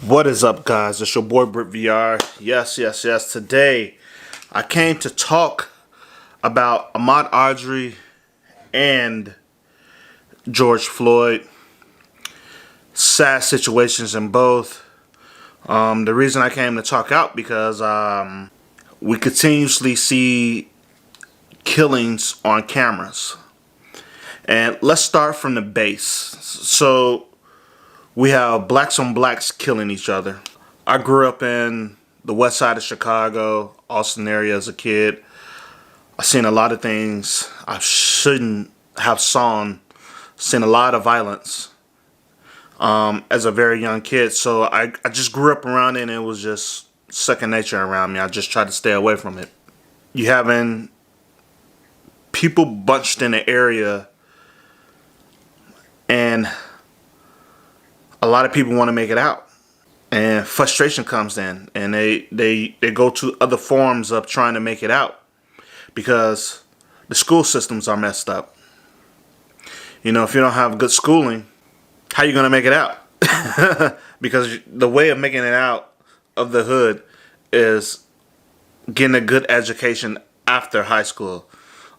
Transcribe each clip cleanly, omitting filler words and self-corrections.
What is up, guys? It's your boy Brit VR. Yes. Today I came to talk about Ahmaud Arbery and George Floyd. Sad situations in both. The reason I came to talk out because we continuously see killings on cameras. And let's start from the base. So we have blacks on blacks killing each other. I grew up in the west side of Chicago, Austin area as a kid. I've seen a lot of things I shouldn't have seen a lot of violence as a very young kid. So I just grew up around it, and it was just second nature around me. I just tried to stay away from it. You having people bunched in the area, and a lot of people want to make it out, and frustration comes in, and they go to other forms of trying to make it out because the school systems are messed up. You know, if you don't have good schooling, how you gonna make it out? Because the way of making it out of the hood is getting a good education after high school.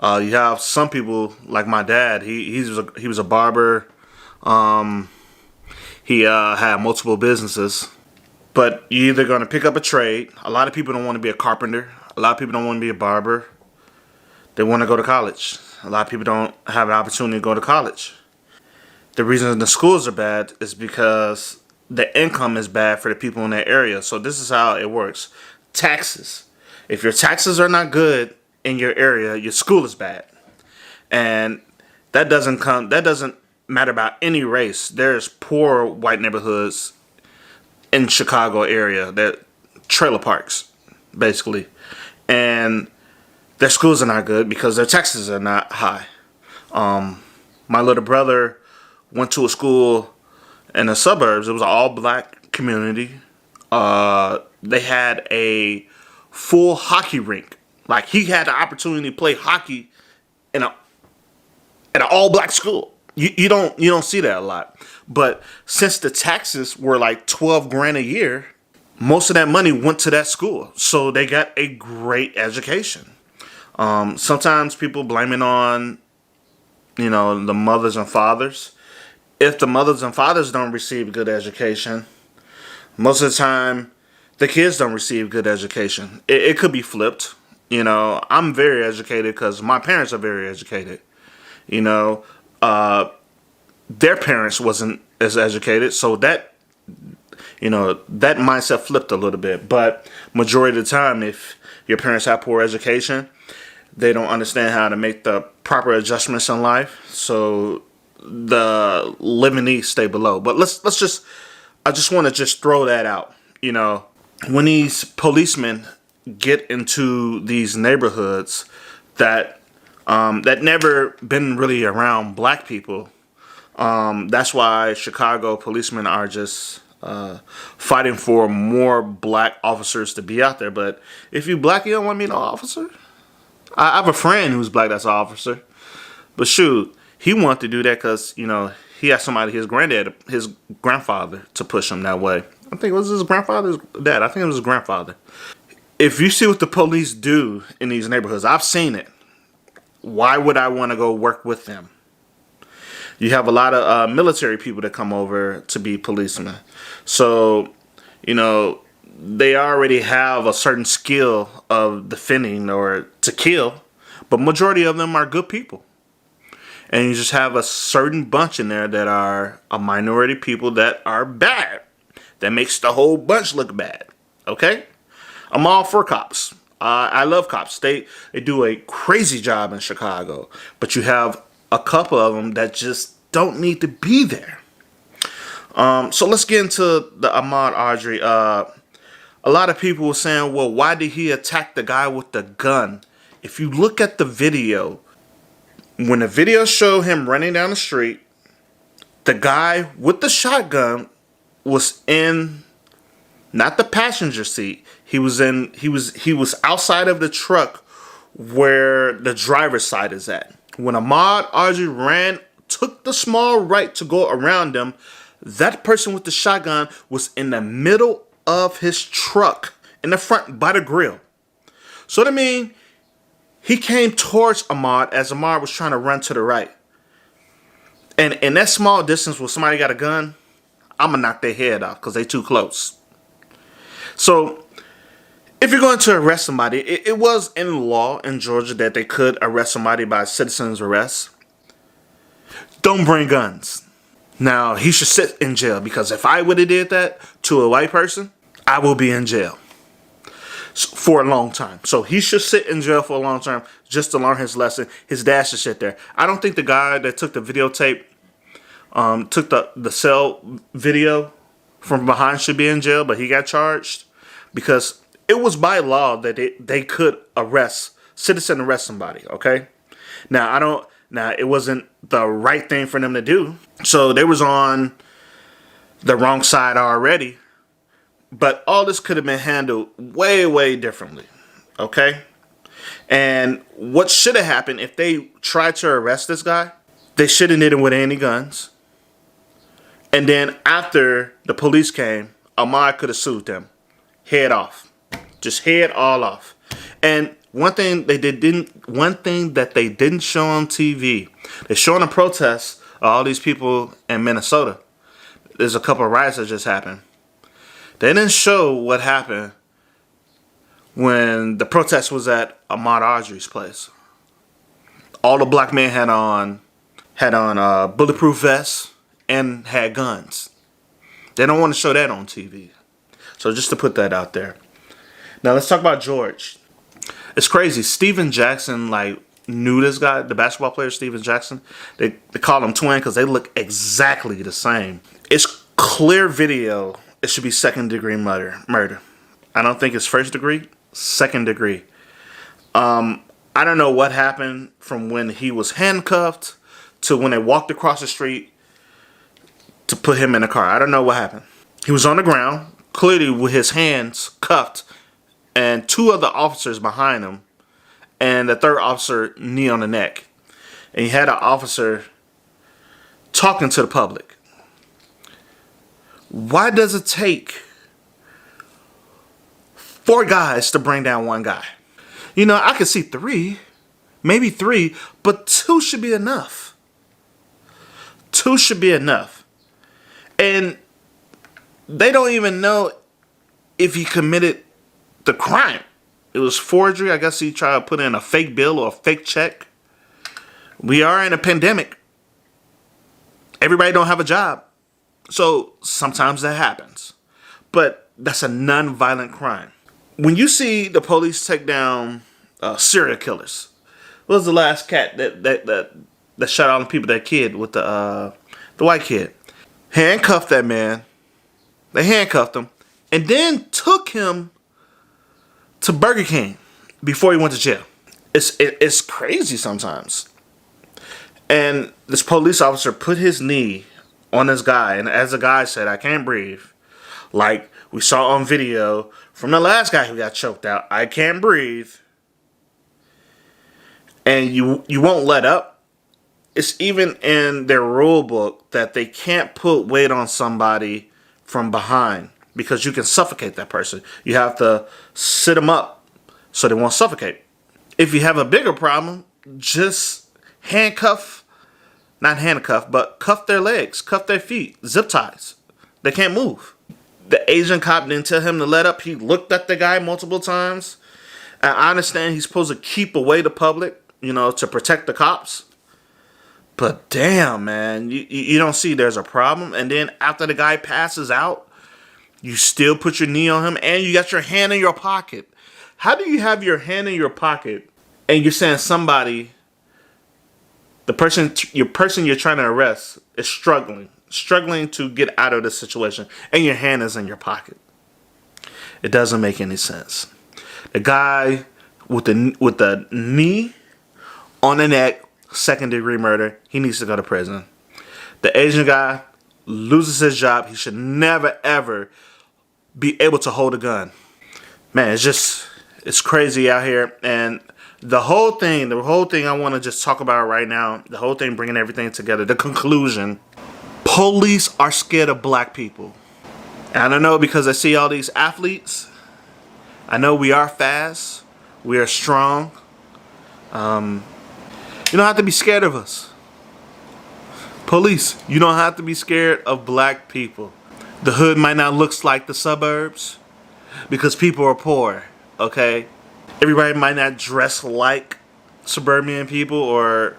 You have some people like my dad. He was a barber. He had multiple businesses, but you're either going to pick up a trade. A lot of people don't want to be a carpenter. A lot of people don't want to be a barber. They want to go to college. A lot of people don't have an opportunity to go to college. The reason the schools are bad is because the income is bad for the people in that area. So this is how it works. Taxes. If your taxes are not good in your area, your school is bad. And that doesn't matter about any race. There's poor white neighborhoods in Chicago area, that trailer parks basically, and their schools are not good because their taxes are not high. My little brother went to a school in the suburbs. It was an all black community. They had a full hockey rink. Like, he had the opportunity to play hockey in an all black school. You don't see that a lot. But since the taxes were like 12 grand a year, most of that money went to that school. So they got a great education. Sometimes people blame it on, the mothers and fathers. If the mothers and fathers don't receive good education, most of the time the kids don't receive good education. It could be flipped. I'm very educated because my parents are very educated. Their parents wasn't as educated, so that mindset flipped a little bit. But majority of the time, if your parents have poor education, they don't understand how to make the proper adjustments in life, so the living needs stay below. But I just want to just throw that out. When these policemen get into these neighborhoods that never been really around black people. That's why Chicago policemen are just fighting for more black officers to be out there. But if you black, you don't want to be no officer. I have a friend who's black that's an officer. But shoot, he wanted to do that because, he had somebody, his grandfather, to push him that way. I think it was his grandfather's dad. I think it was his grandfather. If you see what the police do in these neighborhoods, I've seen it. Why would I want to go work with them? You have a lot of military people that come over to be policemen. So, they already have a certain skill of defending or to kill, but majority of them are good people. And you just have a certain bunch in there that are a minority people that are bad. That makes the whole bunch look bad. Okay? I'm all for cops. I love cops. They do a crazy job in Chicago. But you have a couple of them that just don't need to be there. So let's get into the Ahmaud Arbery. A lot of people were saying, well, why did he attack the guy with the gun? If you look at the video, when the video showed him running down the street, the guy with the shotgun was in not the passenger seat. He was outside of the truck where the driver's side is at. When Ahmaud Arbery took the small right to go around him, That person with the shotgun was in the middle of his truck, in the front by the grill. So that means he came towards Ahmaud as Ahmaud was trying to run to the right. And in that small distance where somebody got a gun, I'm going to knock their head off because they too close. So if you're going to arrest somebody, it was in law in Georgia that they could arrest somebody by citizen's arrest. Don't bring guns. Now, he should sit in jail because if I would have did that to a white person, I will be in jail for a long time. So he should sit in jail for a long time just to learn his lesson. His dad should sit there. I don't think the guy that took the videotape, took the cell video from behind should be in jail, but he got charged because it was by law that they could citizen arrest somebody, okay? Now, it wasn't the right thing for them to do. So they was on the wrong side already. But all this could have been handled way, way differently, okay? And what should have happened if they tried to arrest this guy, they should have did it with any guns. And then after the police came, Ahmaud could have sued them. Head off. Just head all off. And one thing that they didn't show on TV, they're showing a protest of all these people in Minnesota. There's a couple of riots that just happened. They didn't show what happened when the protest was at Ahmaud Arbery's place. All the black men had on bulletproof vests and had guns. They don't want to show that on TV. So just to put that out there. Now let's talk about George. It's crazy. Steven Jackson knew this guy, the basketball player Steven Jackson. They call him twin because they look exactly the same. It's clear video. It should be second-degree murder. I don't think it's first degree. Second degree. I don't know what happened from when he was handcuffed to when they walked across the street to put him in a car. I don't know what happened. He was on the ground, clearly with his hands cuffed, and two other officers behind him, and the third officer knee on the neck. And he had an officer talking to the public. Why does it take 4 guys to bring down 1 guy? You know, I could see 3, maybe 3, but 2 should be enough. 2 should be enough. And they don't even know if he committed the crime. It was forgery. I guess he tried to put in a fake bill or a fake check. We are in a pandemic. Everybody don't have a job. So sometimes that happens. But that's a non-violent crime. When you see the police take down serial killers, what was the last cat that shot all the people, that kid with the white kid? Handcuffed that man. They handcuffed him and then took him to Burger King before he went to jail. It's crazy sometimes. And this police officer put his knee on this guy, and as the guy said, "I can't breathe," like we saw on video from the last guy who got choked out. "I can't breathe," and you won't let up. It's even in their rule book that they can't put weight on somebody from behind because you can suffocate that person. You have to sit them up so they won't suffocate. If you have a bigger problem, just not handcuff, but cuff their legs, cuff their feet, zip ties. They can't move. The Asian cop didn't tell him to let up. He looked at the guy multiple times. And I understand he's supposed to keep away the public, to protect the cops. But damn, man, you don't see there's a problem. And then after the guy passes out, you still put your knee on him and you got your hand in your pocket. How do you have your hand in your pocket and you're saying somebody, the person you're trying to arrest is struggling to get out of this situation, and your hand is in your pocket? It doesn't make any sense. The guy with the knee on the neck, second-degree murder, he needs to go to prison. The Asian guy loses his job. He should never, ever be able to hold a gun. Man, it's crazy out here. And the whole thing I want to just talk about right now, the whole thing bringing everything together, the conclusion, Police are scared of black people. And I know because I see all these athletes. I know we are fast. We are strong. You don't have to be scared of us. Police, you don't have to be scared of black people. The hood might not look like the suburbs because people are poor, okay? Everybody might not dress like suburban people or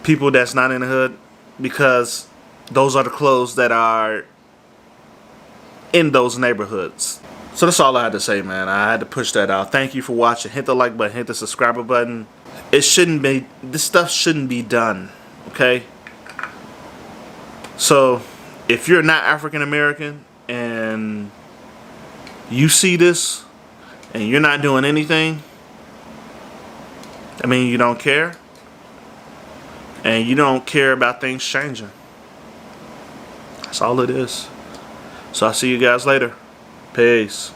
people that's not in the hood because those are the clothes that are in those neighborhoods. So that's all I had to say, man. I had to push that out. Thank you for watching. Hit the like button, hit the subscriber button. This stuff shouldn't be done, okay? So if you're not African American and you see this and you're not doing anything, I mean, you don't care. And you don't care about things changing. That's all it is. So I'll see you guys later. Peace.